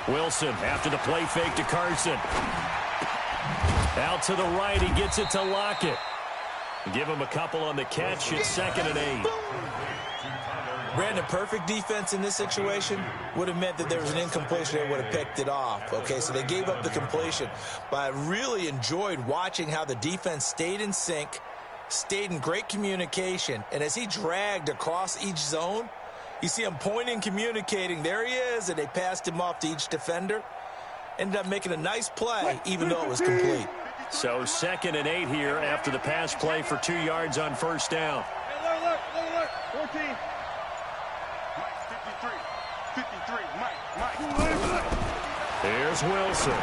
Wilson after the play fake to Carson. Out to the right, he gets it to Lockett. Give him a couple on the catch. It's 2nd and 8. Brandon, perfect defense in this situation would have meant that there was an incompletion. They would have picked it off. Okay, so they gave up the completion. But I really enjoyed watching how the defense stayed in sync, stayed in great communication. And as he dragged across each zone, you see him pointing, communicating. There he is, and they passed him off to each defender. Ended up making a nice play, even though it was complete. So 2nd and 8 here after the pass play for 2 yards on first down. Alert, 14. Mike, 53, Mike. Here's Wilson.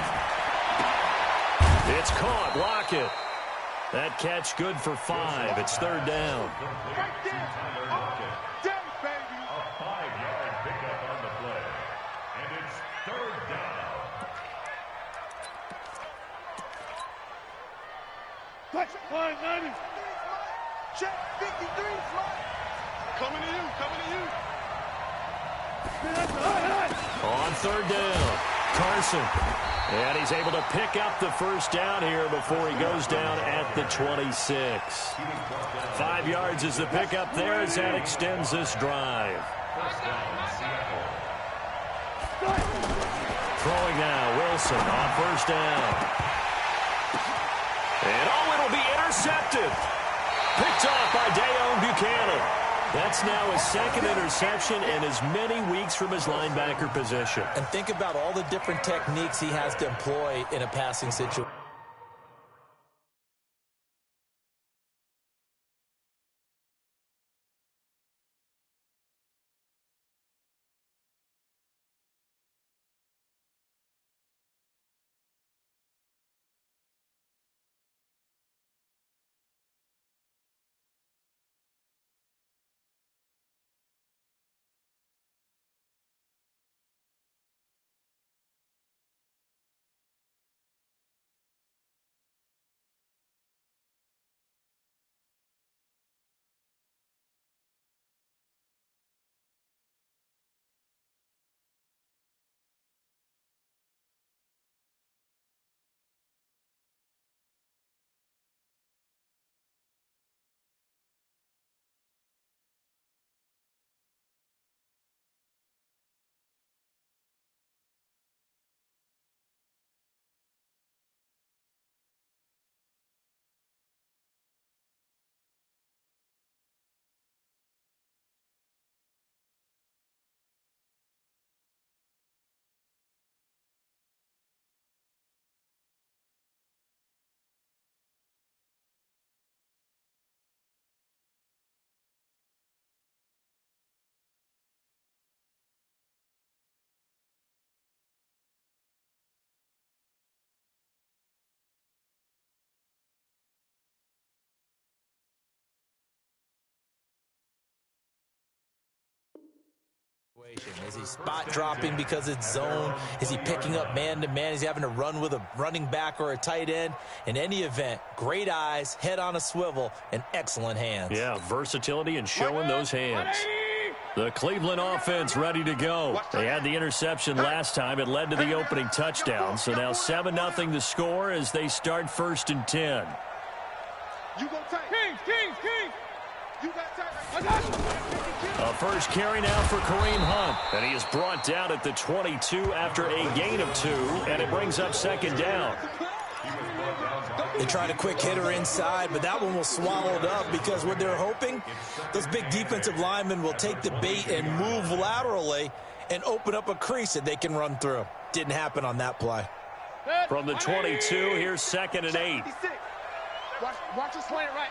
It's caught. Lockett. That catch good for 5. It's 3rd down. Right there. Day, baby. A 5-yard pickup on the play. And it's 3rd down. Touch, 590. Check, 53, fly. Coming to you. On 3rd down, Carson. And he's able to pick up the first down here before he goes down at the 26. 5 yards is the pickup there as that extends this drive. Throwing now, Wilson on first down. And it'll be intercepted. Picked off by Dayon Buchanan. That's now his 2nd interception and as many weeks from his linebacker position. And think about all the different techniques he has to employ in a passing situation. Is he spot dropping because it's zone? Is he picking up man-to-man? Is he having to run with a running back or a tight end? In any event, great eyes, head on a swivel, and excellent hands. Yeah, versatility and showing those hands. The Cleveland offense ready to go. They had the interception last time. It led to the opening touchdown. So now 7-0 the score as they start 1st and 10. You go tight. King. You got tight. I got you. A first carry now for Kareem Hunt. And he is brought down at the 22 after a gain of 2. And it brings up 2nd down. They tried a quick hitter inside, but that one was swallowed up because what they're hoping, those big defensive linemen will take the bait and move laterally and open up a crease that they can run through. Didn't happen on that play. From the 22, here's 2nd and 8. Watch us point it right.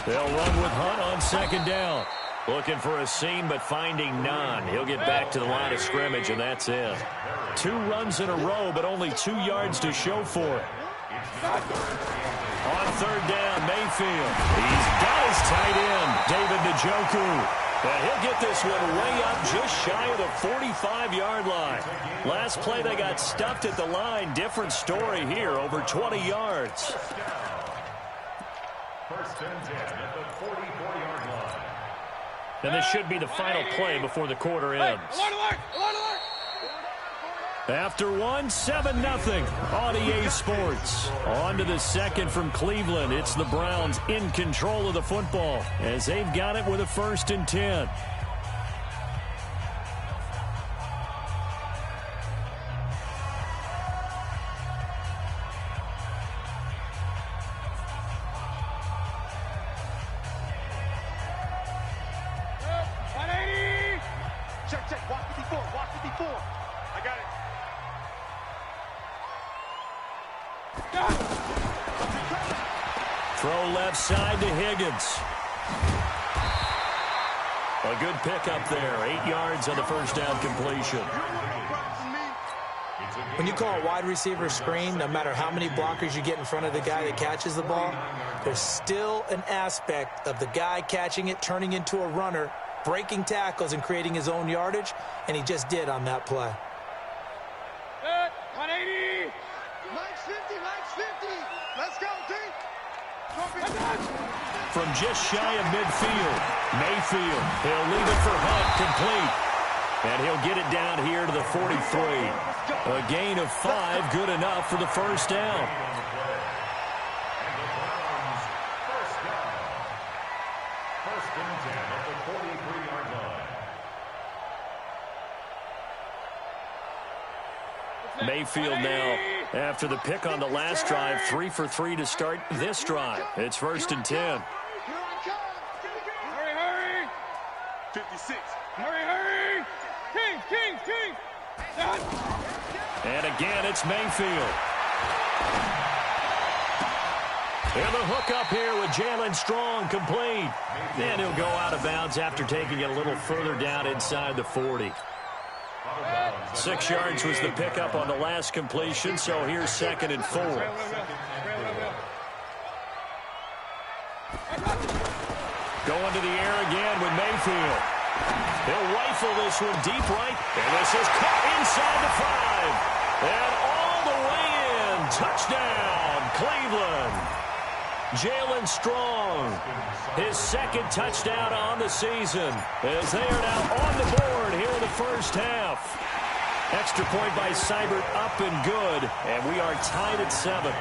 They'll run with Hunt on 2nd down. Looking for a seam, but finding none. He'll get back to the line of scrimmage, and that's it. 2 runs in a row, but only 2 yards to show for it. On 3rd down, Mayfield. He's got his tight end, David Njoku. And he'll get this one way up just shy of the 45-yard line. Last play, they got stuffed at the line. Different story here, over 20 yards. 1st and 10 at the 44-yard line. And this should be the final play before the quarter ends. After one, 7-0 on EA Sports. On to the second from Cleveland. It's the Browns in control of the football as they've got it with a 1st and 10. Check. Walk 54. I got it. Throw left side to Higgins. A good pickup there. 8 yards on the first down completion. When you call a wide receiver screen, no matter how many blockers you get in front of the guy that catches the ball, there's still an aspect of the guy catching it, turning into a runner, breaking tackles and creating his own yardage, and he just did on that play. 180. Max 50. Let's go, D. From just shy of midfield, Mayfield. He'll leave it for Hunt, complete. And he'll get it down here to the 43. A gain of 5, good enough for the first down. Mayfield now, after the pick on the last drive, 3 for 3 to start this drive. It's 1st and 10. Hurry. 56. Hurry. King. And again, it's Mayfield. And the hook up here with Jalen Strong, complete. And he'll go out of bounds after taking it a little further down inside the 40. 6 yards was the pickup on the last completion, so here's 2nd and 4. Going to the air again with Mayfield. He'll rifle this one deep right, and this is caught inside the 5. And all the way in. Touchdown, Cleveland. Jalen Strong, his 2nd touchdown on the season, as they are now on the board here in the first half. Extra point by Seibert, up and good, and we are tied at 7.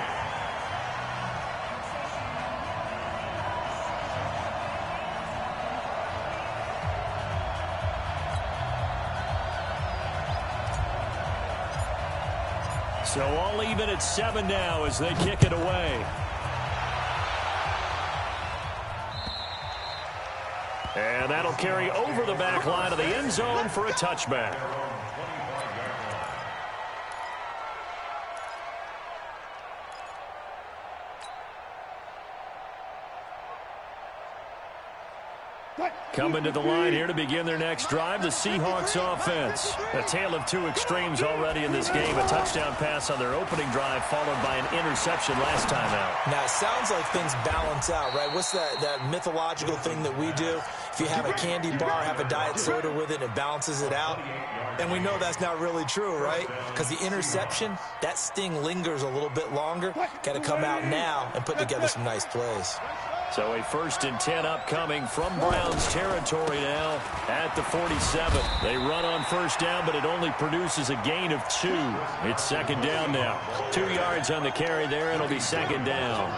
So all even at 7 now as they kick it away. And that'll carry over the back line of the end zone for a touchback. Coming to the line here to begin their next drive, the Seahawks offense. A tale of 2 extremes already in this game. A touchdown pass on their opening drive, followed by an interception last time out. Now, it sounds like things balance out, right? What's that mythological thing that we do? If you have a candy bar, have a diet soda with it, it balances it out. And we know that's not really true, right? Because the interception, that sting lingers a little bit longer. Got to come out now and put together some nice plays. So a 1st and 10 upcoming from Browns territory now at the 47. They run on first down, but it only produces a gain of 2. It's 2nd down now. 2 yards on the carry there. It'll be 2nd down.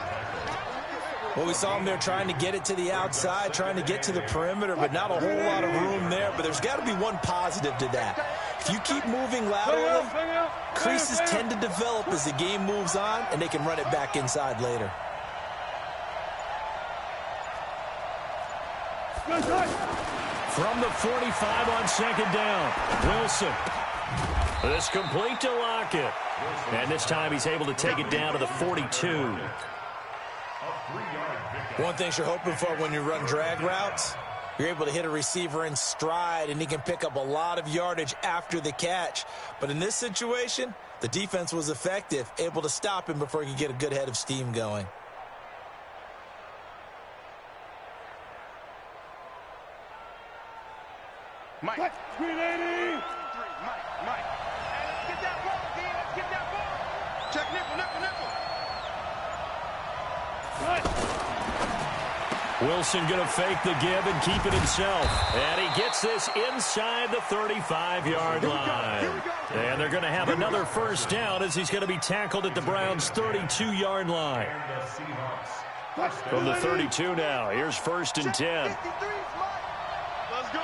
Well, we saw them there trying to get it to the outside, trying to get to the perimeter, but not a whole lot of room there. But there's got to be one positive to that. If you keep moving laterally, creases tend to develop as the game moves on, and they can run it back inside later. From the 45 on 2nd down, Wilson. This complete to Lockett. And this time he's able to take it down to the 42. One thing you're hoping for when you run drag routes, you're able to hit a receiver in stride, and he can pick up a lot of yardage after the catch. But in this situation, the defense was effective, able to stop him before he could get a good head of steam going. Mike. 380. Mike. Let's get that ball, D. Let's get that ball. Check nickel. Wilson going to fake the give and keep it himself. And he gets this inside the 35-yard line. And they're going to have another first down as he's going to be tackled at the Browns' 32-yard line. From the 32 now, here's 1st and 10. Let's go.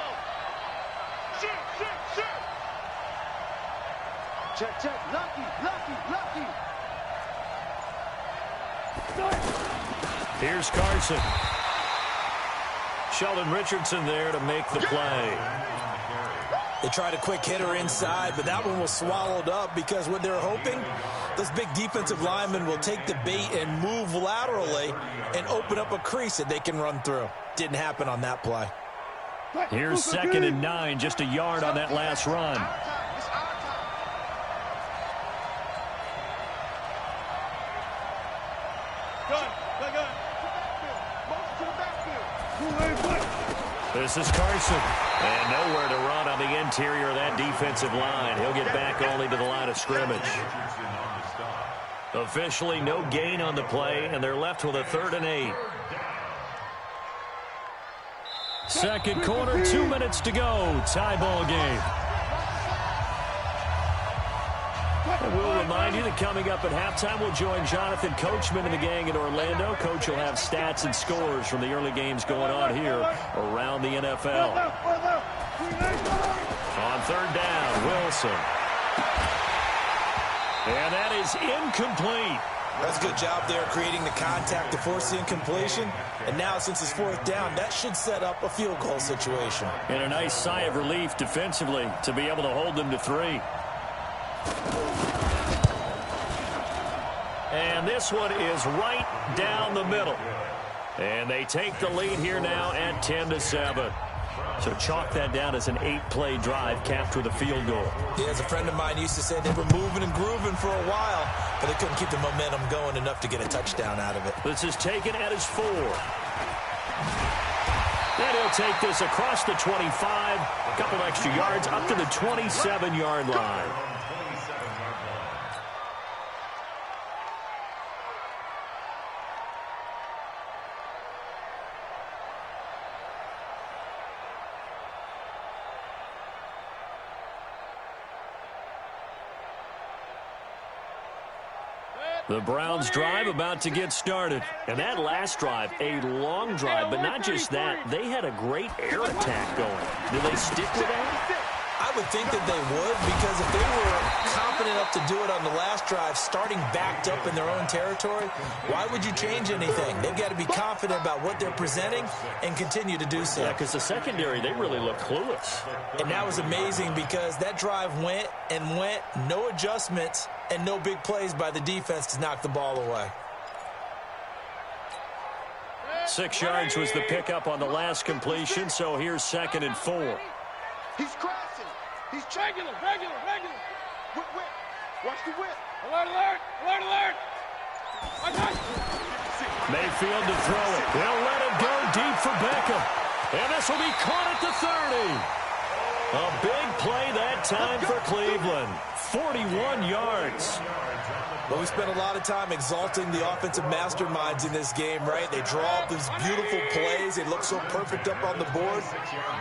Check. Lucky. Here's Carson. Sheldon Richardson there to make the play. They tried a quick hitter inside, but that one was swallowed up because what they're hoping, those big defensive linemen will take the bait and move laterally and open up a crease that they can run through. Didn't happen on that play. Here's 2nd and 9, just a yard on that last run. This is Carson. And nowhere to run on the interior of that defensive line. He'll get back only to the line of scrimmage. Officially no gain on the play, and they're left with a 3rd and 8. Second quarter, 2 minutes to go. Tie ball game. And we'll remind you that coming up at halftime, we'll join Jonathan Coachman and the gang in Orlando. Coach will have stats and scores from the early games going on here around the NFL. On 3rd down, Wilson. And that is incomplete. That's a good job there creating the contact to force the incompletion. And now, since it's 4th down, that should set up a field goal situation. And a nice sigh of relief defensively to be able to hold them to 3. And this one is right down the middle. And they take the lead here now at 10-7. So chalk that down as an 8-play drive capped with a field goal. Yeah, as a friend of mine used to say, they were moving and grooving for a while, but they couldn't keep the momentum going enough to get a touchdown out of it. This is taken at his 4. And he'll take this across the 25, a couple extra yards, up to the 27-yard line. The Browns drive about to get started. And that last drive, a long drive, but not just that. They had a great air attack going. Do they stick with that? I would think that they would, because if they were confident enough to do it on the last drive, starting backed up in their own territory, why would you change anything? They've got to be confident about what they're presenting and continue to do so. Yeah, because the secondary, they really look clueless. And that was amazing because that drive went and went, no adjustments, and no big plays by the defense to knock the ball away. 6 yards was the pickup on the last completion, so here's 2nd and 4. He's crashing. He's regular. Whip. Watch the whip. Alert. Mayfield to throw it. They'll let it go deep for Beckham. And this will be caught at the 30. A big play that time for Cleveland. 41 yards. Well, we spent a lot of time exalting the offensive masterminds in this game, right? They draw up these beautiful plays. They look so perfect up on the board.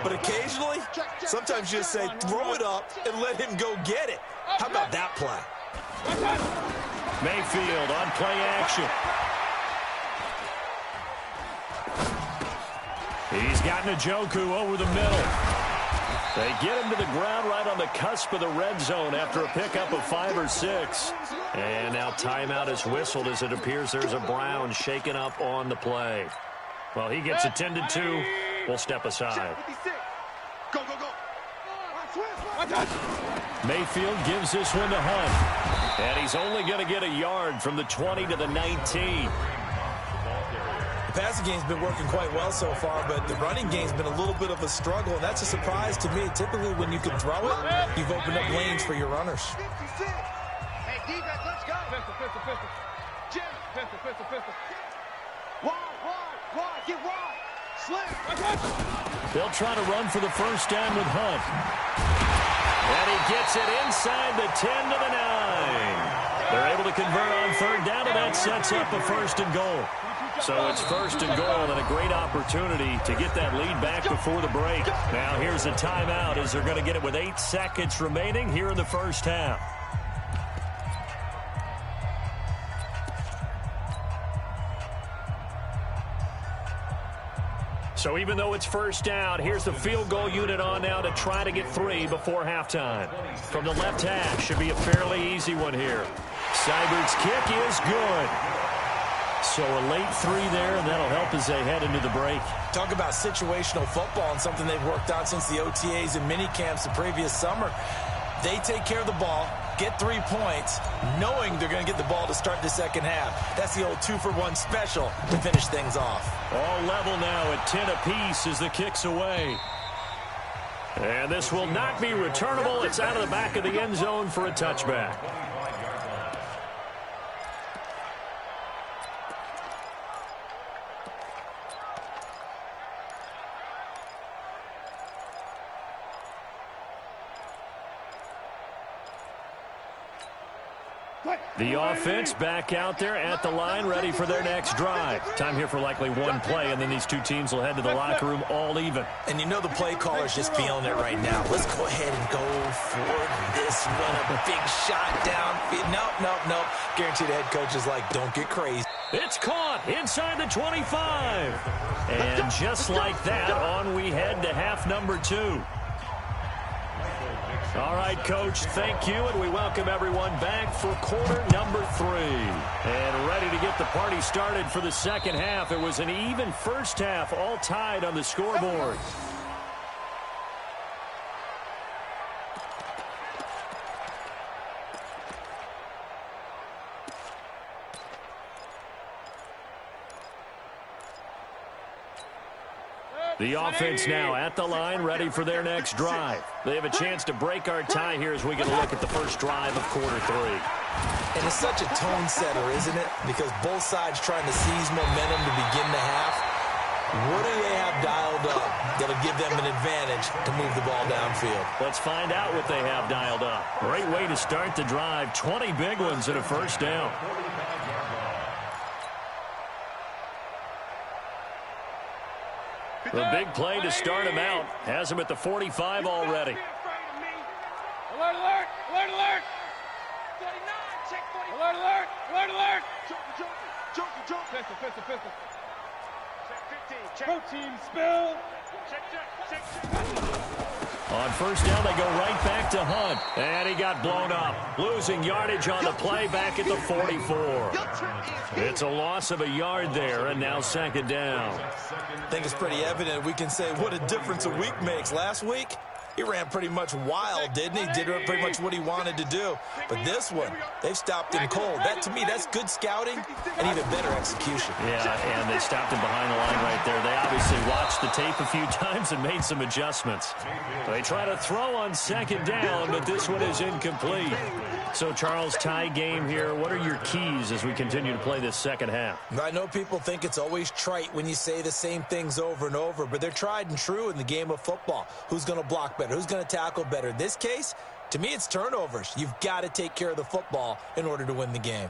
But occasionally, sometimes you just say, throw it up and let him go get it. How about that play? Mayfield on play action. He's got Njoku over the middle. They get him to the ground right on the cusp of the red zone after a pickup of 5 or 6. And now timeout is whistled as it appears there's a Brown shaken up on the play. Well, he gets attended to. We'll step aside. Go. Mayfield gives this one to Hunt. And he's only going to get a yard from the 20 to the 19. The passing game's been working quite well so far, but the running game's been a little bit of a struggle, and that's a surprise to me. Typically, when you can throw it, you've opened up lanes for your runners. 56. Hey, defense, let's go. Pistol. Jim. Pistol. Wide. Get wide. Slim. They'll try to run for the first down with Hunt. And he gets it inside the 10 to the 9. They're able to convert on 3rd down, and that sets up a 1st and goal. So it's first and goal and a great opportunity to get that lead back before the break. Now here's a timeout as they're going to get it with 8 seconds remaining here in the first half. So even though it's first down, here's the field goal unit on now to try to get 3 before halftime. From the left hash, should be a fairly easy one here. Seibert's kick is good. So a late 3 there, and that'll help as they head into the break. Talk about situational football and something they've worked on since the OTAs and mini camps the previous summer. They take care of the ball, get 3 points, knowing they're going to get the ball to start the second half. That's the old 2-for-1 special to finish things off. All level now at 10 apiece as the kick's away. And this will not be returnable. It's out of the back of the end zone for a touchback. The offense back out there at the line, ready for their next drive. Time here for likely one play, and then these two teams will head to the locker room all even. And you know the play caller's just feeling it right now. Let's go ahead and go for this one. A big shot down. Nope. Guaranteed the head coach is like, don't get crazy. It's caught inside the 25. And just like that, on we head to half number 2. All right, Coach, thank you, and we welcome everyone back for quarter number 3. And ready to get the party started for the second half. It was an even first half, all tied on the scoreboard. The offense now at the line, ready for their next drive. They have a chance to break our tie here as we get a look at the first drive of quarter 3. And it's such a tone setter, isn't it? Because both sides trying to seize momentum to begin the half. What do they have dialed up that'll give them an advantage to move the ball downfield? Let's find out what they have dialed up. Great way to start the drive. 20 big ones and a first down. The big play to start him out. Has him at the 45 already. Alert, alert, alert, alert. 49, check 45. Alert, alert, alert, alert. Joker. Pistol. Check 15, check. Protein spill. Check. On first down, they go right back to Hunt. And he got blown up. Losing yardage on the play back at the 44. It's a loss of a yard there, and now second down. I think it's pretty evident. We can say what a difference a week makes. Last week, he ran pretty much wild, didn't he? Did pretty much what he wanted to do. But this one, they've stopped him cold. That, to me, that's good scouting and even better execution. Yeah, and they stopped him behind the line right there. They obviously watched the tape a few times and made some adjustments. They try to throw on second down, but this one is incomplete. So, Charles, tie game here. What are your keys as we continue to play this second half? I know people think it's always trite when you say the same things over and over, but they're tried and true in the game of football. Who's going to block better? Who's going to tackle better? In this case, to me, it's turnovers. You've got to take care of the football in order to win the game.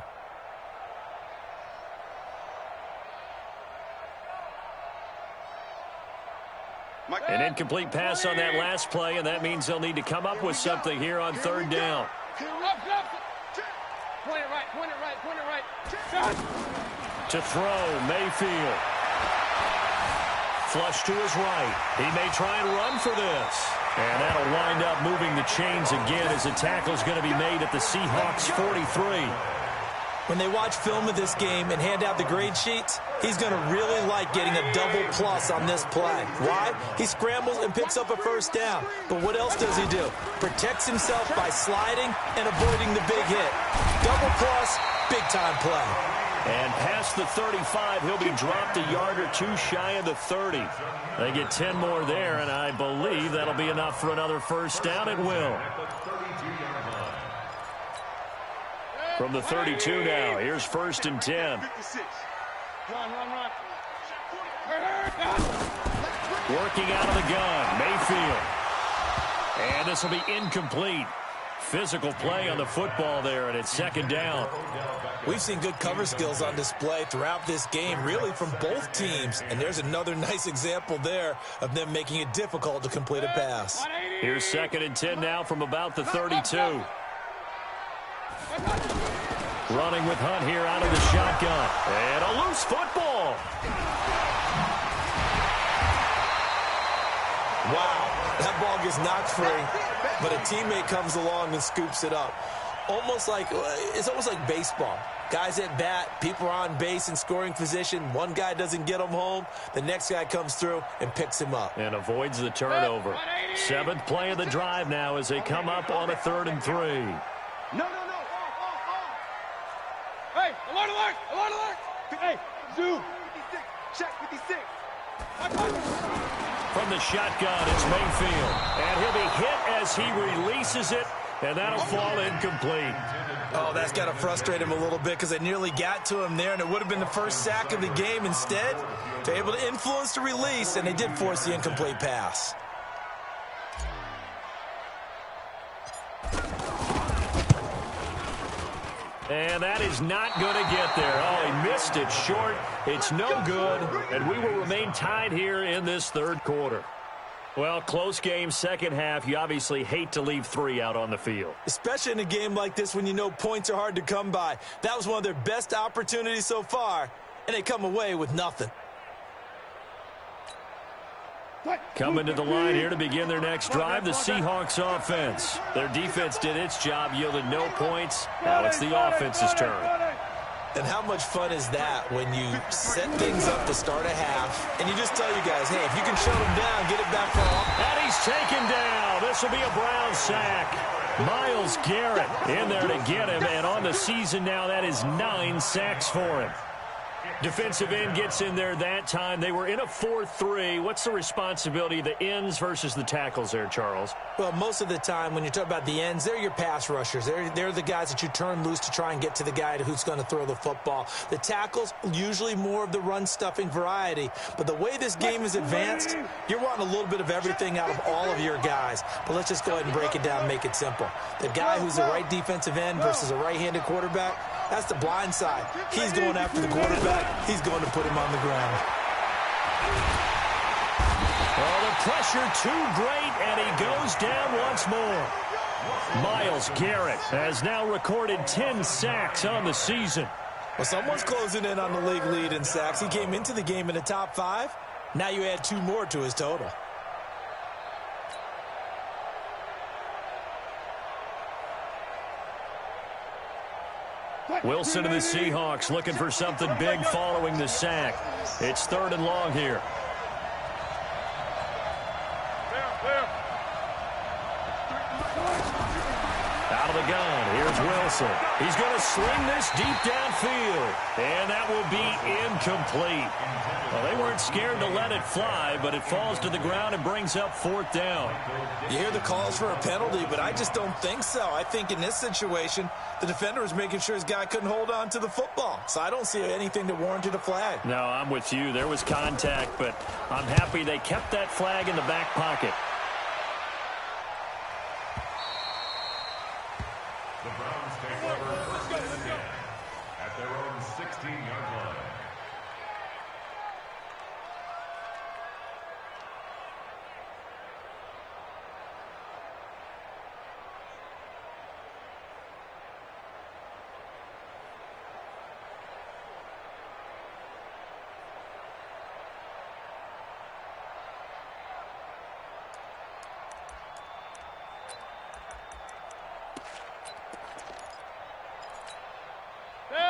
An incomplete pass on that last play, and that means they'll need to come up with something here on third down. Point it right. To throw, Mayfield. Flush to his right. He may try and run for this. And that'll wind up moving the chains again as a tackle's going to be made at the Seahawks 43. When they watch film of this game and hand out the grade sheets, he's going to really like getting a double plus on this play. Why? He scrambles and picks up a first down. But what else does he do? Protects himself by sliding and avoiding the big hit. Double plus, big-time play. And past the 35, he'll be dropped a yard or two shy of the 30. They get 10 more there, and I believe that'll be enough for another first down. It will. From the 32 now, here's first and 10. Run. Working out of the gun, Mayfield. And this will be incomplete. Physical play on the football there, and it's second down. We've seen good cover skills on display throughout this game, really from both teams. And there's another nice example there of them making it difficult to complete a pass. Here's 2nd and 10 now from about the 32. Running with Hunt here out of the shotgun. And a loose football. Wow, that ball gets knocked free, but a teammate comes along and scoops it up. It's almost like baseball. Guys at bat, people are on base in scoring position. One guy doesn't get him home. The next guy comes through and picks him up. And avoids the turnover. 7th play of the drive now as they come up on a 3rd and 3. No. Hey, alert. Hey, Zoo. 56. Check 56. From the shotgun, it's Mayfield. And he'll be hit as he releases it, and that'll fall incomplete. Oh, that's got to frustrate him a little bit because they nearly got to him there, and it would have been the first sack of the game. Instead, they're able to influence the release, and they did force the incomplete pass. And that is not going to get there. Oh, he missed it short. It's no good, and we will remain tied here in this 3rd quarter. Well, close game, second half. You obviously hate to leave 3 out on the field. Especially in a game like this when you know points are hard to come by. That was one of their best opportunities so far, and they come away with nothing. Coming to the line here to begin their next drive, the Seahawks offense. Their defense did its job, yielded no points. Now it's the offense's turn. And how much fun is that when you set things up to start a half, and you just tell you guys, hey, if you can shut them down, get it back for all. And he's taken down. This will be a Brown sack. Myles Garrett in there to get him, and on the season now, that is 9 sacks for him. Defensive end gets in there that time. They were in a 4-3. What's the responsibility of the ends versus the tackles there, Charles? Well, most of the time when you talk about the ends, they're your pass rushers. They're the guys that you turn loose to try and get to the guy who's going to throw the football. The tackles, usually more of the run-stuffing variety. But the way this game is advanced, you're wanting a little bit of everything out of all of your guys. But let's just go ahead and break it down and make it simple. The guy who's a right defensive end versus a right-handed quarterback, that's the blind side. He's going after the quarterback. He's going to put him on the ground. Oh, the pressure too great, and he goes down once more. Myles Garrett has now recorded 10 sacks on the season. Well, someone's closing in on the league lead in sacks. He came into the game in the top 5. Now you add 2 more to his total. Wilson and the Seahawks looking for something big following the sack. It's 3rd and long here. Out of the gun, here's Wilson. He's going to sling this deep downfield, and that will be incomplete. Well, they weren't scared to let it fly, but it falls to the ground and brings up 4th down. You hear the calls for a penalty, but I just don't think so. I think in this situation, the defender was making sure his guy couldn't hold on to the football. So I don't see anything that warranted a flag. No, I'm with you. There was contact, but I'm happy they kept that flag in the back pocket. The Browns take over 1st and 10 at their own 16-yard line.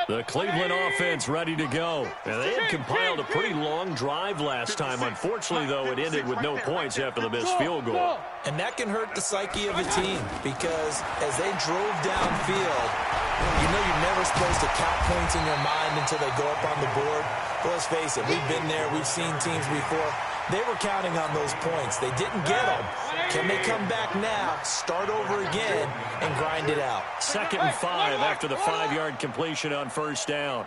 The Cleveland offense ready to go. And they had compiled a pretty long drive last time. Unfortunately, though, it ended with no points after the missed field goal. And that can hurt the psyche of a team because as they drove downfield, you know you're never supposed to count points in your mind until they go up on the board. But let's face it, we've been there. We've seen teams before. They were counting on those points. They didn't get them. Can they come back now, start over again, and grind it out? 2nd and 5 after the 5-yard completion on 1st down.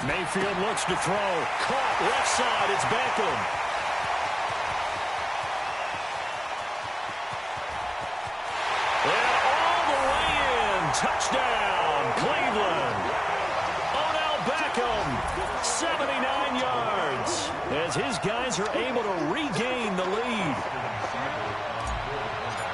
Mayfield looks to throw. Caught left side. It's Beckham. 79 yards as his guys are able to regain the lead.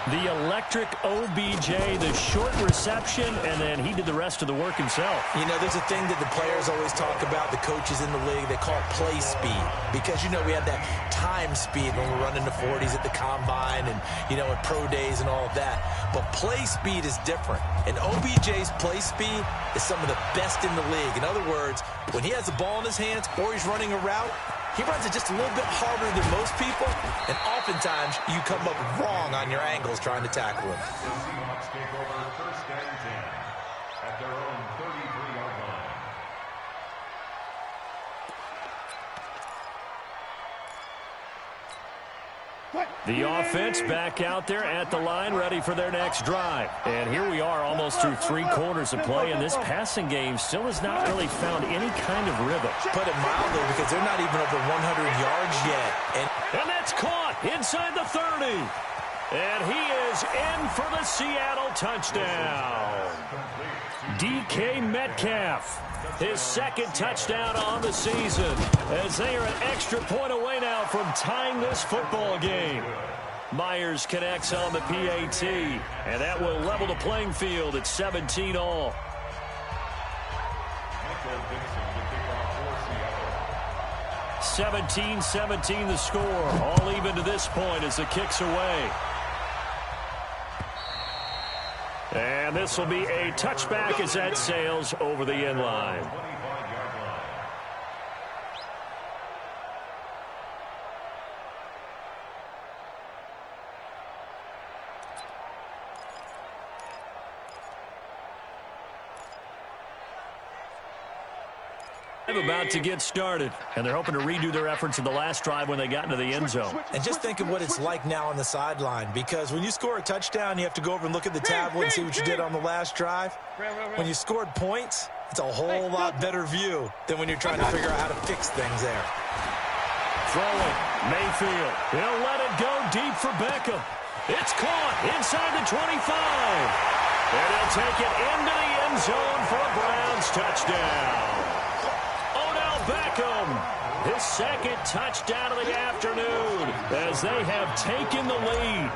The electric OBJ, the short reception, and then he did the rest of the work himself. You know, there's a thing that the players always talk about, the coaches in the league, they call it play speed. Because, you know, we have that time speed when we're running the 40s at the combine and, you know, at pro days and all of that. But play speed is different. And OBJ's play speed is some of the best in the league. In other words, when he has the ball in his hands or he's running a route, he runs it just a little bit harder than most people, and oftentimes you come up wrong on your angles trying to tackle him. The Seahawks take over 1st and 10 at their own 33-yard line. The offense back out there at the line, ready for their next drive. And here we are almost through 3 quarters of play, and this passing game still has not really found any kind of rhythm. Put it mildly, because they're not even over 100 yards yet. And that's caught inside the 30. And he is in for the Seattle touchdown. DK Metcalf, his 2nd touchdown on the season, as they are an extra point away now from tying this football game. Myers connects on the PAT, and that will level the playing field at 17 all. 17-17 the score, all even to this point as the kick's away. And this will be a touchback as that sails over the end line. About to get started, and they're hoping to redo their efforts in the last drive when they got into the end zone. And just think of what it's like now on the sideline, because when you score a touchdown, you have to go over and look at the tablet and see what you did on the last drive. When you scored points, it's a whole lot better view than when you're trying to figure out how to fix things there. Throwing, Mayfield. He'll let it go deep for Beckham. It's caught inside the 25. And he'll take it into the end zone for a Browns touchdown. Beckham, his 2nd touchdown of the afternoon as they have taken the lead.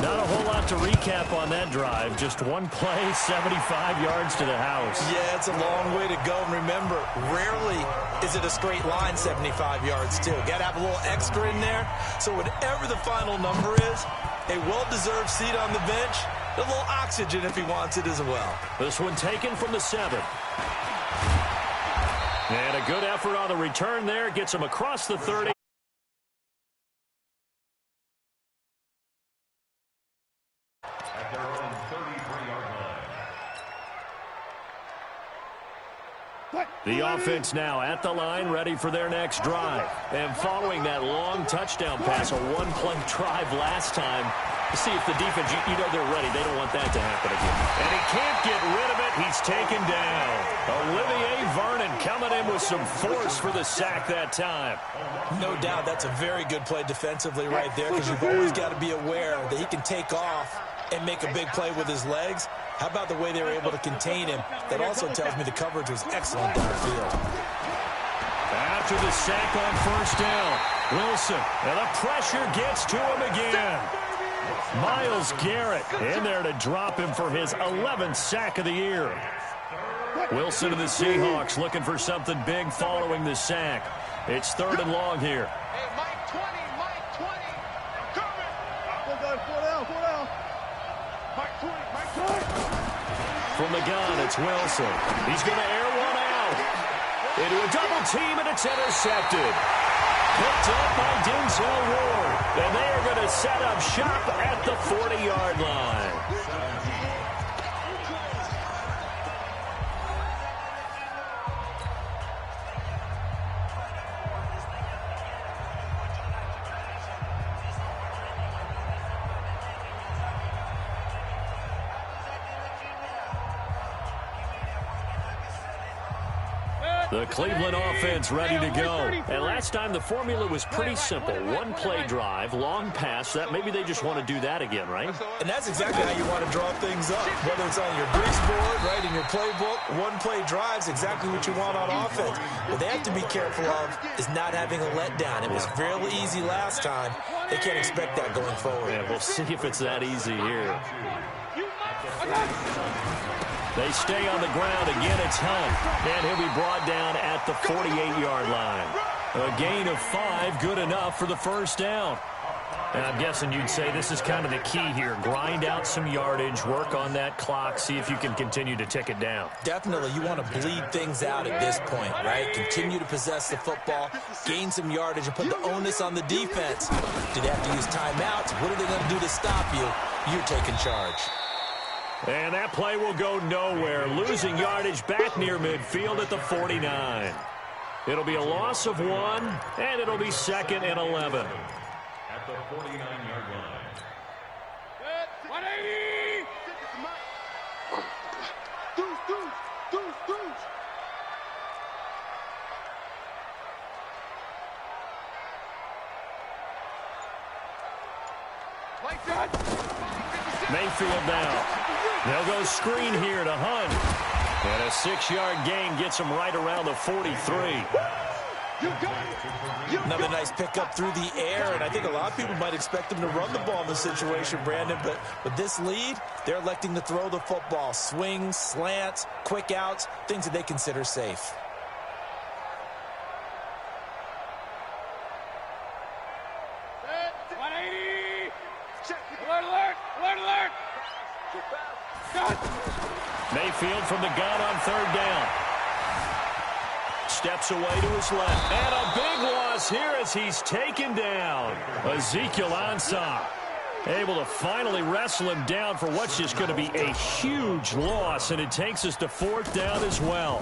Not a whole lot to recap on that drive. Just one play, 75 yards to the house. Yeah, it's a long way to go. And remember, rarely is it a straight line 75 yards, too. Got to have a little extra in there. So whatever the final number is, a well-deserved seat on the bench, a little oxygen if he wants it as well. This one taken from the 7. And a good effort on the return there. Gets him across the 30. At their own 33-yard line. The offense now at the line, ready for their next drive. And following that long touchdown pass, a one-play drive last time, to see if the defense, you know they're ready. They don't want that to happen again. And he can't get rid of it. He's taken down. Olivier Vernon coming in with some force for the sack that time. No doubt that's a very good play defensively right there, because you've always got to be aware that he can take off and make a big play with his legs. How about the way they were able to contain him? That also tells me the coverage was excellent downfield. After the sack on 1st down, Wilson, and the pressure gets to him again. Myles Garrett in there to drop him for his 11th sack of the year. Wilson and the Seahawks looking for something big following the sack. It's 3rd and long here. Hey, Mike 20, Mike 20. I'm coming. Go down. Mike 20, Mike 20. From the gun, it's Wilson. He's going to air one out. Into a double team, and it's intercepted. Picked up by Denzel Ward. And they are going to set up shop at the 40-yard line. The Cleveland offense ready to go. And last time the formula was pretty simple. One play drive, long pass. That maybe they just want to do that again, right? And that's exactly how you want to draw things up. Whether it's on your grease board, right, in your playbook, one play drive's exactly what you want on offense. What they have to be careful of is not having a letdown. It was fairly easy last time. They can't expect that going forward. Yeah, we'll see if it's that easy here. They stay on the ground. Again, it's Hunt. And he'll be brought down at the 48-yard line. A gain of 5, good enough for the first down. And I'm guessing you'd say this is kind of the key here. Grind out some yardage, work on that clock, see if you can continue to tick it down. Definitely. You want to bleed things out at this point, right? Continue to possess the football, gain some yardage, and put the onus on the defense. Do they have to use timeouts? What are they going to do to stop you? You're taking charge. And that play will go nowhere. Losing yardage back near midfield at the 49. It'll be a loss of 1, and it'll be 2nd and 11. At the 49-yard line. 180! Deuce. Like that. Mayfield now. They'll go screen here to Hunt. And a 6-yard gain gets him right around the 43. Another nice pickup through the air, and I think a lot of people might expect them to run the ball in this situation, Brandon, but with this lead, they're electing to throw the football. Swings, slants, quick outs, things that they consider safe. Mayfield from the gun on 3rd down. Steps away to his left. And a big loss here as he's taken down. Ezekiel Ansah able to finally wrestle him down for what's just going to be a huge loss. And it takes us to 4th down as well.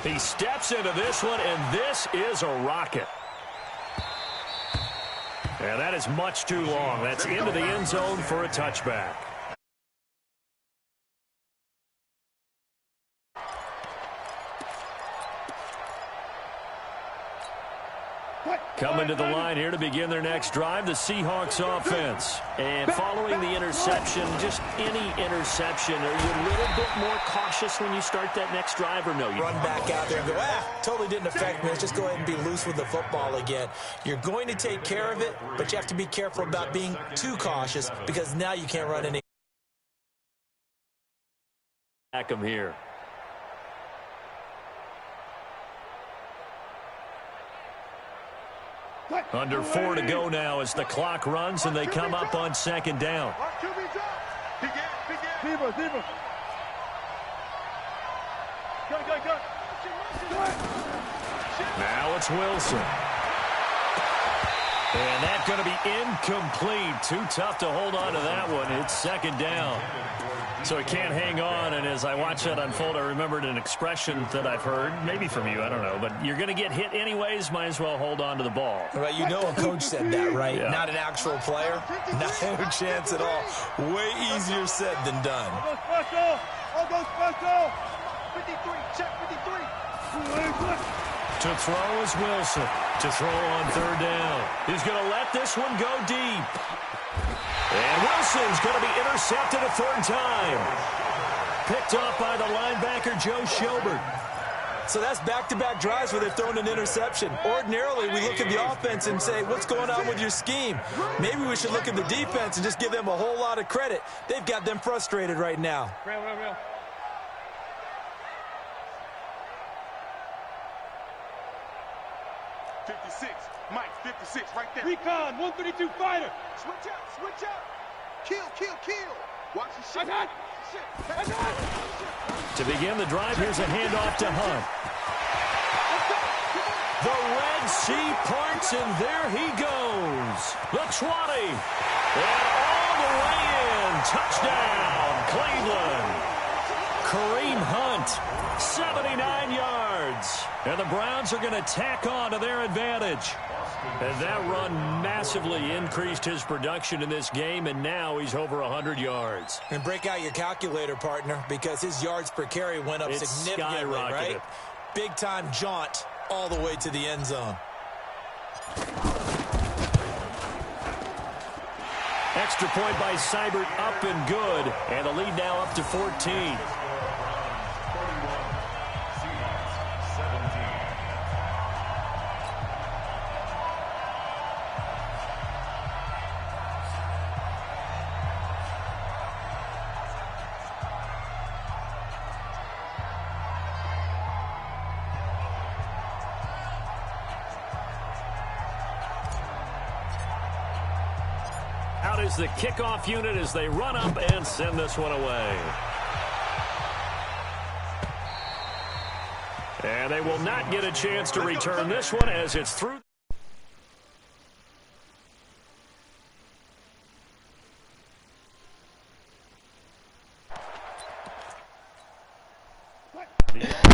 He steps into this one, and this is a rocket. And that is much too long. That's into the end zone for a touchback. Coming to the line here to begin their next drive, the Seahawks offense. And following the interception, just any interception, are you a little bit more cautious when you start that next drive or no? Run back out there and go, totally didn't affect me. Let's just go ahead and be loose with the football again. You're going to take care of it, but you have to be careful about being too cautious because now you can't run any. Back him here. Under 4 to go now as the clock runs and they come up on 2nd down. Now it's Wilson. And that's going to be incomplete. Too tough to hold on to that one. It's 2nd down. So he can't hang on, and as I watch that unfold, I remembered an expression that I've heard, maybe from you, I don't know, but you're going to get hit anyways, might as well hold on to the ball. Right, you know a coach said that, right? Yeah. Not an actual player. Not a chance at all. Way easier said than done. All goes special. 53, check 53. To throw is Wilson. To throw on 3rd down. He's going to let this one go deep. And Wilson's going to be intercepted a 3rd time. Picked off by the linebacker, Joe Schobert. So that's back-to-back drives where they've thrown an interception. Ordinarily, we look at the offense and say, what's going on with your scheme? Maybe we should look at the defense and just give them a whole lot of credit. They've got them frustrated right now. Real. 56, Mike, 56, right there. Recon, 132 fighter. Switch out. Kill. Watch the shit. To begin the drive, here's a handoff to Hunt. The Red Sea parts, and there he goes. The 20. And all the way in. Touchdown, Cleveland. Kareem Hunt, 79 yards. And the Browns are going to tack on to their advantage. And that run massively increased his production in this game, and now he's over 100 yards. And break out your calculator, partner, because his yards per carry went up significantly, right? big-time jaunt all the way to the end zone. Extra point by Seibert, up and good. And the lead now up to 14. Out is the kickoff unit as they run up and send this one away. And they will not get a chance to return this one as it's through.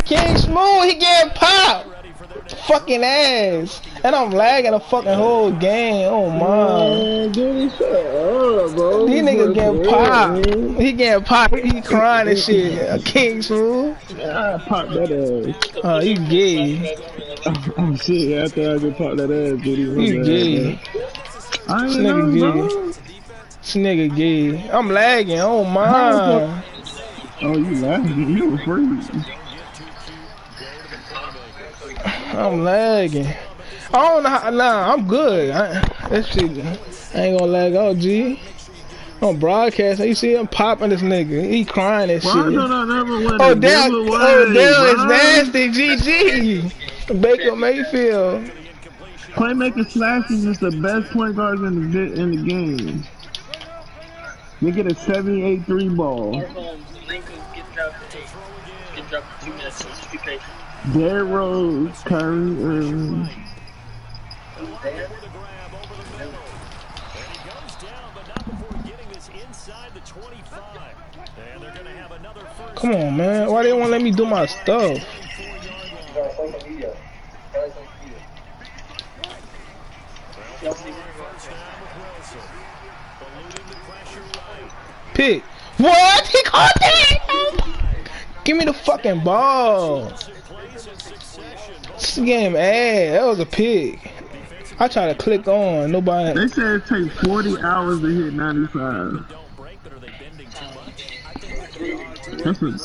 King Smooth, he getting popped. Fucking ass. And I'm lagging the fucking whole game. Oh my. Dude, shut up, bro. These niggas getting popped. He getting popped. He crying and shit. King Smooth. I popped that ass. Oh, you gay. Oh shit, after I just popped that ass, dude. You gay. I This ain't know, nigga bro. gay. This nigga gay. I'm lagging. Oh my. Oh, you laughing? You a freak. I'm lagging. I don't know how. Nah, I'm good. That shit. I ain't gonna lag out, G. I'm broadcasting. You see him popping this nigga. He crying and shit. Oh, damn. Oh, damn. It's nasty. GG. Baker Mayfield. Playmaker Slash is just the best point guards in the game. They get a 78-3 ball. Derrick Rose, Curry, Come on, man. Why they won't let me do my stuff? Pick. What? He caught that? Give me the fucking ball. This game ass. That was a pick. I try to click on. Nobody. They said it takes 40 hours to hit 95. That's a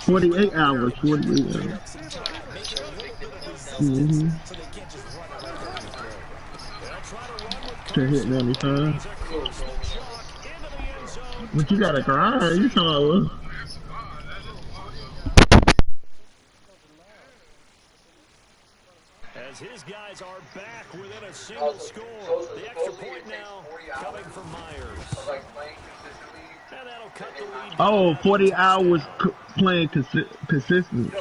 48 hours. 48 hours. To hit 95. But you gotta grind. You talking about? As his guys are back within a single score. The extra point now coming from Myers. And that'll cut the lead. Oh, 40 hours playing consistent.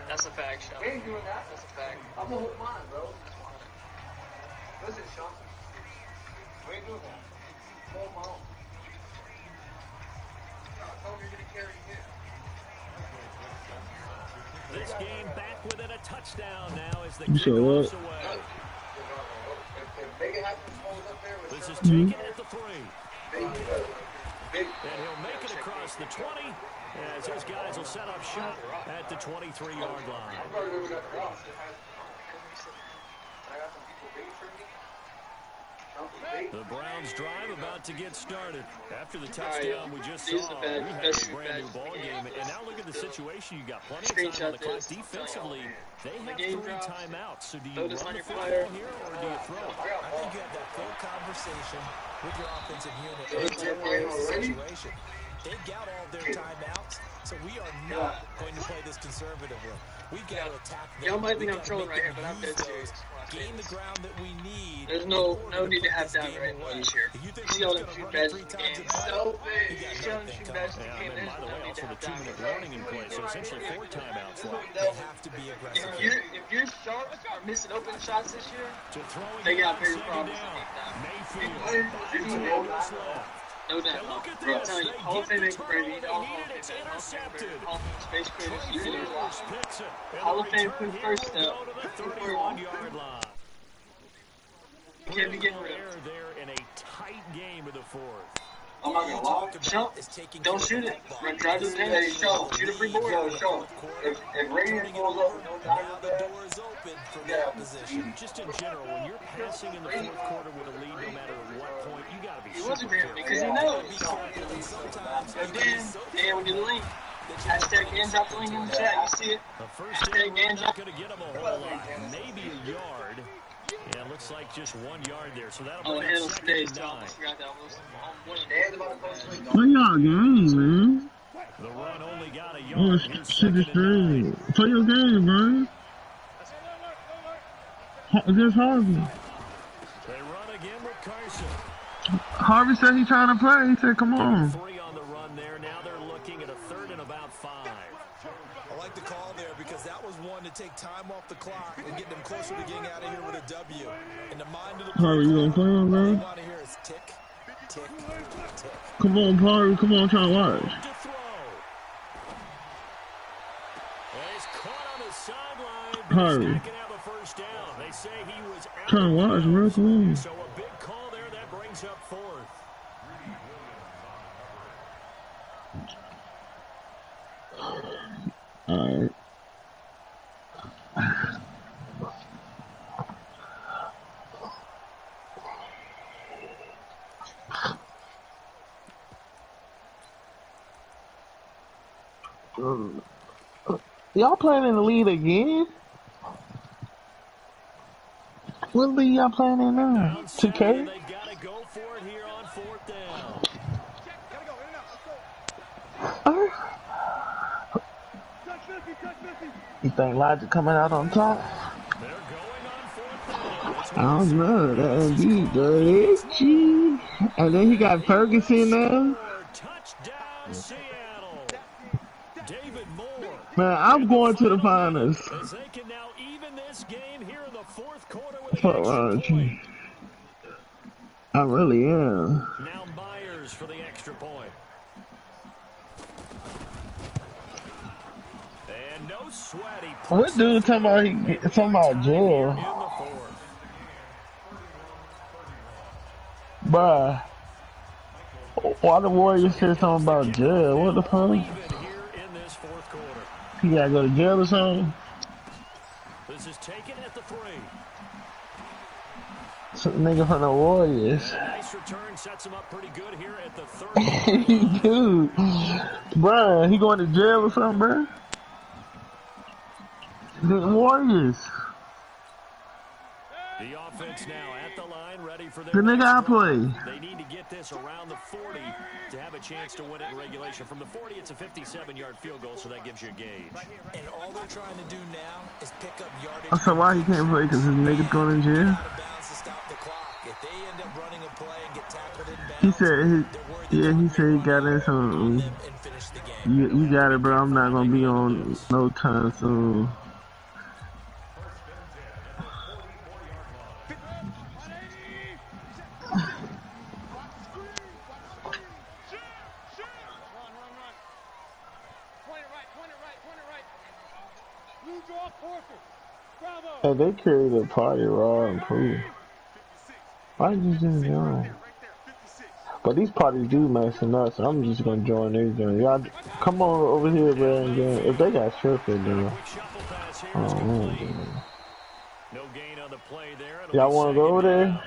That's a fact, Sean. We ain't doing that. That's a fact. I'm gonna hold mine, bro. Listen, Sean. We ain't doing that. Hold my own. I told you to carry it. This game back within a touchdown now as the You said what? away. If Megan happens to hold up there with This is taken at the 3. And he'll make it across the 20 as his guys will set up shop at the 23-yard line. The Browns drive about to get started. After the touchdown we just saw, we have a brand new ball game. And now look at the situation. You got plenty of time on the clock. Defensively, they have 3 timeouts. So do you run the football here or do you throw it? I think you have that full conversation with your offensive unit and analyze the situation. They've got all their timeouts, so we are not going to play this conservatively. We've got to attack them. Y'all might think I'm trolling right here, but I'm dead serious. Gain the ground that we need. There's no need to have that right now this year. You see all them shoot bats in the game. So big. You see all them shoot bats in the game. And by the way, also the 2-minute warning in play. So essentially 4 timeouts left. They have to be aggressive. If your sharks are missing open shots this year, they got bigger problems than deep down. No doubt. Bro, I'm telling you, Hall of Fame ain't Brady. Hall of Fame Space Creators. Hall of Fame put first step. Can't be getting rid of it. They're in a tight game of the 4th. I'm not gonna lie. Show. Don't shoot it. Run, drive to the net. Hey, show. Shoot a free board. Show. If Radiant pulls up with no time now the door is open for the opposition. Just in general, when you're passing in the fourth quarter with a lead, no matter what point, you got to be super careful. Because he knows. And then when you link, hashtag hands out the link in the chat. You see it. Hashtag hands out. Going to get him a whole lot. Maybe a yard. Yeah, it looks like just 1 yard there. So that'll bring us second and 9. Play y'all game, man. The run only got a Oh, yard. shit is crazy. Play your game, man. Against Harvey. They run again with Carson. Harvey said he's trying to play. He said, come on. 3 on the run there. Now they're looking at a third and about 5. I like the call there because that was one to take time off the clock and get them closer to getting out of here with a W. In the mind of the Harvey, you gonna play him, all bro? you want to hear is tick, tick, tick. Come on, Harvey. Come on, try to watch. To throw. He's caught on the sideline. Harvey. He's not gonna have a first down. They say he was out. Try to watch, bro. Come on. So a big call there that brings up 4th. Alright. Y'all playing in the lead again? What league y'all playing in now? 2K? They gotta go for it here on 4th down. You think Logic coming out on top? They're going on 4th down. I don't know. That indeed, dirty. And then he got Ferguson now. Touchdown, Seattle. David Moore. Man, I'm going to the finals. As they can now even this game here in the 4th quarter with Fuck an wrong extra with you. point. I really am. Now Myers for the extra point. And no sweat. He What dude talking about jail? in the 4th. Bruh. Why the Warriors said something about jail? What the fuck? Even here in this 4th quarter. He gotta go to jail or something? This is taken at the 3. Some nigga from the Warriors. Nice return sets him up pretty good here at the 30. Dude. Bruh, he going to jail or something, bruh? The Warriors. The offense now at the line, ready for their The nigga I next drive. play. They need to get this around the 40 to have a chance to win it in regulation. From the 40, it's a 57-yard field goal, so that gives you a gauge. And all they're trying to do now is pick up yardage. So why he can't play? Because his nigga's going to jail? Out of bounds to stop the clock. If they end up running a play and get tackled in bounds, He said he said he got in some. and finish the game. You got it, bro. I'm not gonna be on no time soon. Hey, they created a party raw and proof. Why did you just join? But these parties do messing up, so I'm just gonna join these. Y'all come on over here, bro. And then, if they got tripping, then oh man. No gain on the play there. Y'all want to go over there?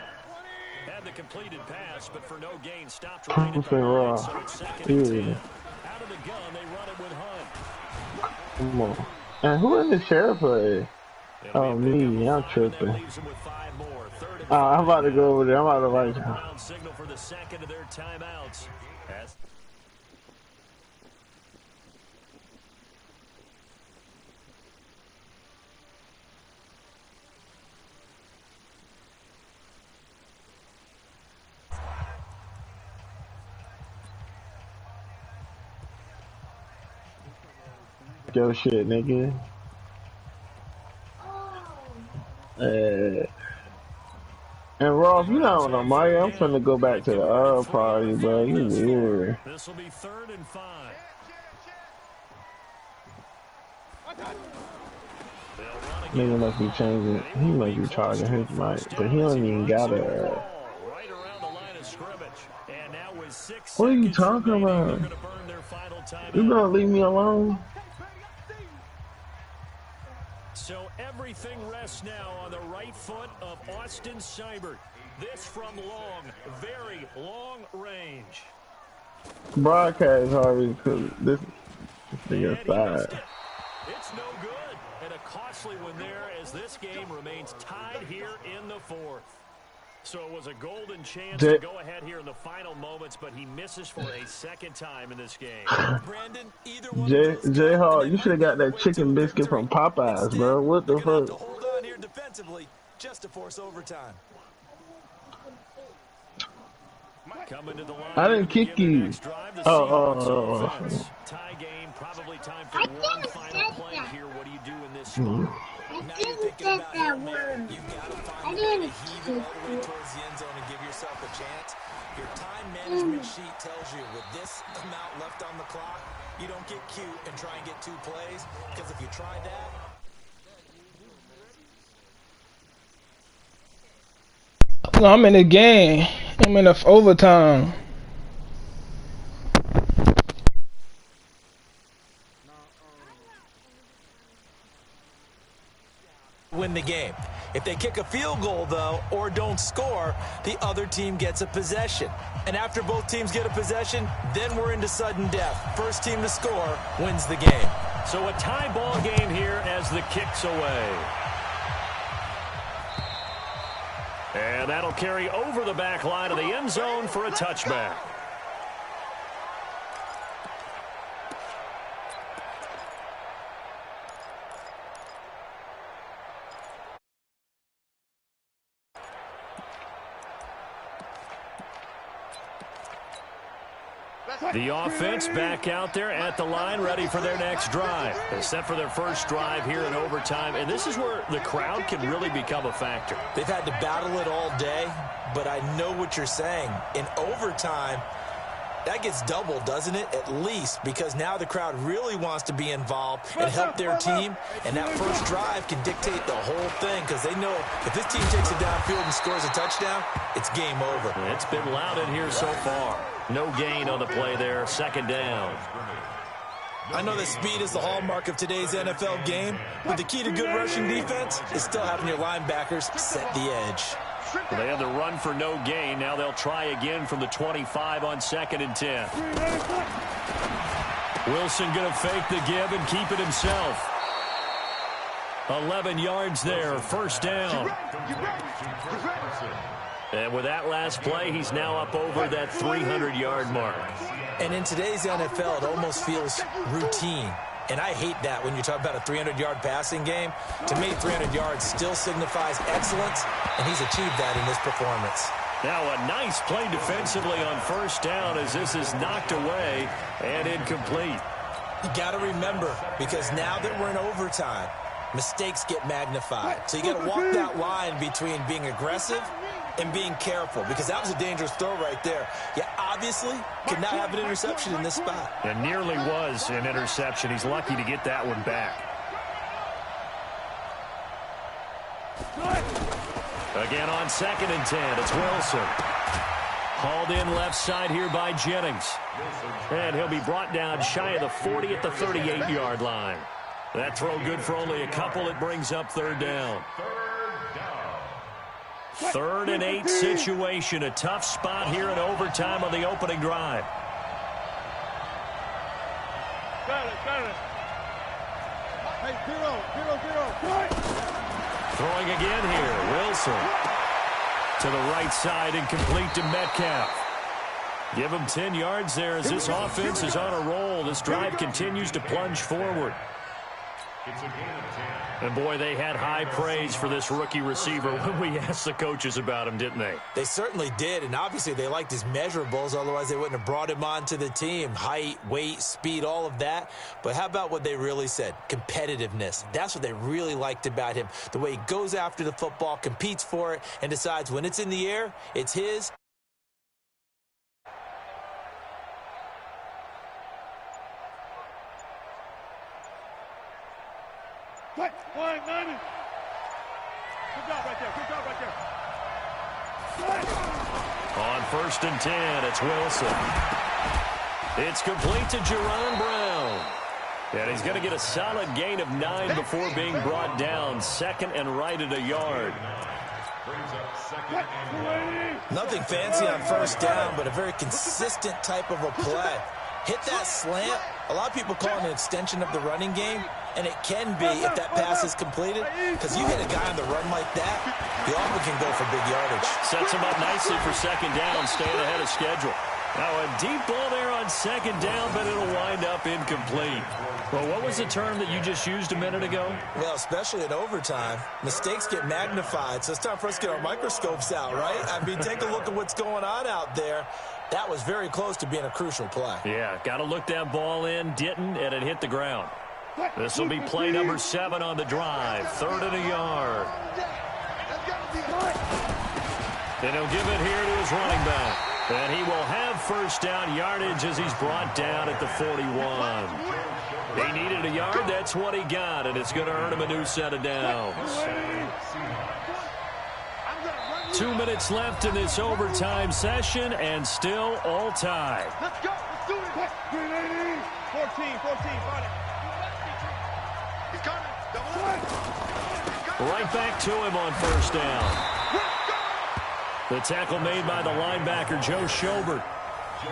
Had the completed pass, but for no gain, stopped right at Proof the and line, raw. so it's 2nd and 10. Yeah. Out of the gun, they run it with Hunt. Come on. And who in the sheriff play? Oh, me. I'm tripping. Leaves them with 5 more. 3rd and I'm about to go over there. I'm about to write down. ground signal for the second of their timeouts. As Yo, shit, nigga. And Ross, you don't know, Mario. I'm finna go back to the party, bro. You weird. this will be 3rd and 5. Nigga must be changing. He must be charging his mic, but he don't even got a. Right around the line of scrimmage. And now with 6 What are you talking about? You gonna leave me alone? So everything rests now on the right foot of Austin Seibert. This from long, very long range. Broadcast already because this nigga side. It's no good. And a costly one there as this game remains tied here in the fourth. So it was a golden chance to go ahead here in the final moments, but he misses for a second time in this game. Brandon, either J Hall, you should have got that chicken biscuit from Popeyes, bro. What the fuck? To hold on here defensively just to force overtime. Coming to the line. I didn't kick you. Oh. Tie game, probably time for one final play here. What do you do in this spot? Now you're thinking about Hail Mary. You've got to find a way to heave it all the way towards the end zone and give yourself a chance. Your time management sheet tells you with this amount left on the clock, you don't get cute and try and get 2 plays, because if you try that, No, I'm in the game. I'm in the overtime. win the game. If they kick a field goal, though, or don't score, the other team gets a possession. And after both teams get a possession, then we're into sudden death. First team to score wins the game. So a tie ball game here as the kick's away. And that'll carry over the back line of the end zone for a touchback. The offense back out there at the line, ready for their next drive. They're set for their first drive here in overtime, and this is where the crowd can really become a factor. They've had to battle it all day, but I know what you're saying. In overtime, that gets doubled, doesn't it? At least, because now the crowd really wants to be involved and help their team, and that first drive can dictate the whole thing, because they know if this team takes it downfield and scores a touchdown, it's game over. It's been loud in here so far. No gain on the play there, second down. I know that speed is the hallmark of today's NFL game, but the key to good rushing defense is still having your linebackers set the edge. They had the run for no gain. Now they'll try again from the 25 on 2nd and 10. Wilson going to fake the give and keep it himself. 11 yards there, first down. And with that last play, he's now up over that 300-yard mark. And in today's NFL, it almost feels routine. And I hate that when you talk about a 300-yard passing game. To me, 300 yards still signifies excellence, and he's achieved that in this performance. Now a nice play defensively on first down as this is knocked away and incomplete. You got to remember, because now that we're in overtime, mistakes get magnified. So you got to walk that line between being aggressive and being careful, because that was a dangerous throw right there. You obviously could not have an interception in this spot. It nearly was an interception. He's lucky to get that one back. Again on 2nd and 10, it's Wilson. Hauled in left side here by Jennings. And he'll be brought down shy of the 40 at the 38-yard line. That throw good for only a couple. It brings up third down. 3rd and 8 situation. A tough spot here in overtime on the opening drive. Got it. Hey, zero. Throwing again here. Wilson. To the right side, incomplete to Metcalf. Give him 10 yards there as this offense is on a roll. This drive continues to plunge forward. And, boy, they had high praise for this rookie receiver when we asked the coaches about him, didn't they? They certainly did, and obviously they liked his measurables. Otherwise, they wouldn't have brought him onto the team. Height, weight, speed, all of that. But how about what they really said? Competitiveness. That's what they really liked about him. The way he goes after the football, competes for it, and decides when it's in the air, it's his. Good job right there. On 1st and 10, it's Wilson. It's complete to Jerron Brown. And he's going to get a solid gain of 9 before being brought down. Second and right at a yard. Nothing fancy on first down, but a very consistent type of a play. Hit that slant. A lot of people call it an extension of the running game, and it can be if that pass is completed, because you hit a guy on the run like that, he often can go for big yardage. Sets him up nicely for second down, staying ahead of schedule. Now a deep ball there on second down, but it'll wind up incomplete. Well, what was the term that you just used a minute ago? Well, especially in overtime, mistakes get magnified, so it's time for us to get our microscopes out, right? I mean, take a look at what's going on out there. That was very close to being a crucial play. Yeah, got to look that ball in, didn't, and it hit the ground. This will be play number 7 on the drive, 3rd and a yard. And he'll give it here to his running back. And he will have first down yardage as he's brought down at the 41. He needed a yard. That's what he got, and it's going to earn him a new set of downs. 2 minutes left in this overtime session, and still all tied. Let's go. Let's do it. 14. He's coming. Right back to him on first down. The tackle made by the linebacker, Joe Schobert.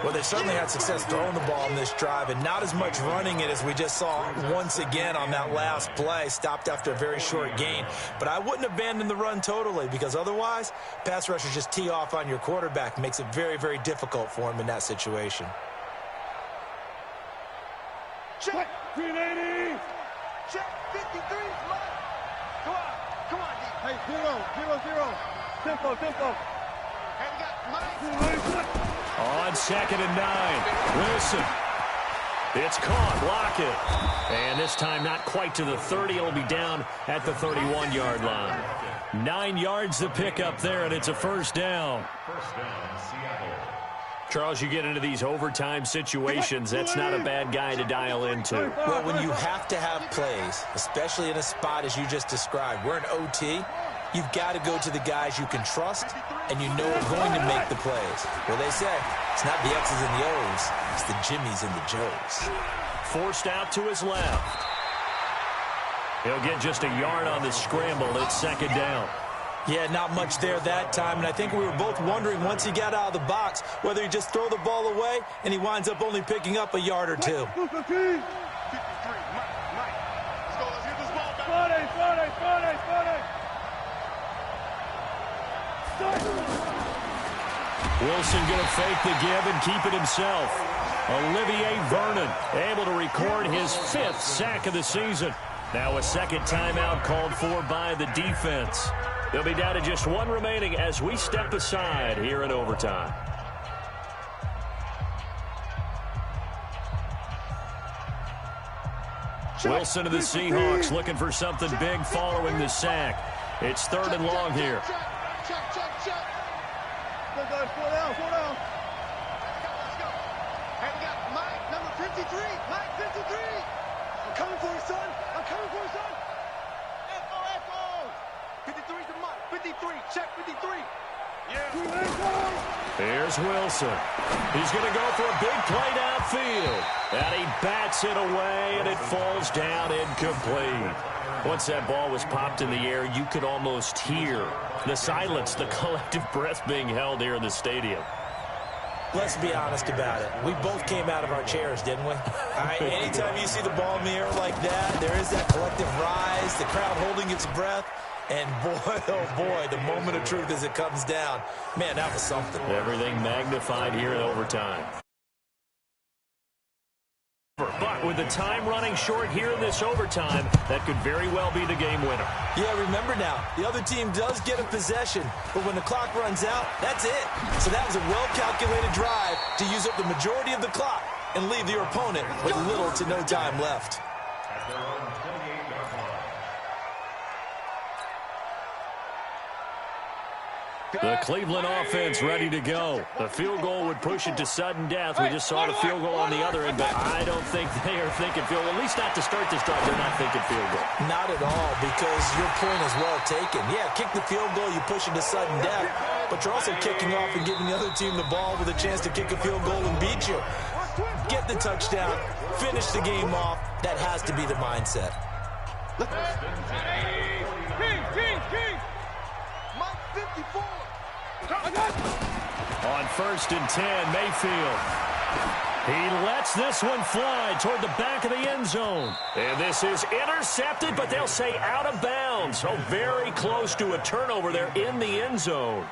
Well, they certainly had success throwing the ball in this drive, and not as much running it as we just saw once again on that last play. Stopped after a very short gain. But I wouldn't abandon the run totally, because otherwise, pass rushers just tee off on your quarterback. Makes it very, very difficult for him in that situation. Check. 380. Check. 53. Come on, D. Hey, 0. Tempo. And we got Mike. On 2nd and 9, Wilson. It's caught, block it. And this time not quite to the 30. It'll be down at the 31-yard line. 9 yards to pick up there, and it's a first down. Seattle. Charles, you get into these overtime situations, that's not a bad guy to dial into. Well, when you have to have plays, especially in a spot as you just described, we're in OT, you've got to go to the guys you can trust and you know are going to make the plays. Well, they say it's not the X's and the O's, it's the Jimmys and the Joes. Forced out to his left. He'll get just a yard on the scramble. It's second down. Yeah, not much there that time, and I think we were both wondering once he got out of the box whether he just throw the ball away and he winds up only picking up a yard or two. 53. Mike. Let's go. Let's get this ball back. Friday. Wilson going to fake the give and keep it himself. Olivier Vernon able to record his 5th sack of the season. Now a second timeout called for by the defense. They'll be down to just 1 remaining as we step aside here in overtime. Wilson of the Seahawks looking for something big following the sack. It's 3rd and long here. Check. Let's go. 4 down. Let's go. And we got Mike, number 53. Mike, 53. I'm coming for you, son. Echo. 53 to Mike. 53. Check 53. Yeah. Here's Wilson. He's going to go for a big play downfield. And he bats it away, and it falls down incomplete. Once that ball was popped in the air, you could almost hear the silence, the collective breath being held here in the stadium. Let's be honest about it. We both came out of our chairs, didn't we? All right, anytime you see the ball in the air like that, there is that collective rise, the crowd holding its breath. And boy, oh boy, the moment of truth as it comes down. Man, that was something. Everything magnified here in overtime. But with the time running short here in this overtime, that could very well be the game winner. Yeah, remember now, the other team does get a possession, but when the clock runs out, that's it. So that was a well-calculated drive to use up the majority of the clock and leave your opponent with little to no time left. At their own 28-yard line. The Cleveland offense ready to go. The field goal would push it to sudden death. We just saw the field goal on the other end, but I don't think they are thinking field goal. At least not to start this drive. They're not thinking field goal. Not at all, because your point is well taken. Yeah, kick the field goal, you push it to sudden death, but you're also kicking off and giving the other team the ball with a chance to kick a field goal and beat you. get the touchdown, finish the game off. That has to be the mindset. Mike 54. On 1st and 10, Mayfield. He lets this one fly toward the back of the end zone. And this is intercepted, but they'll say out of bounds. So very close to a turnover there in the end zone.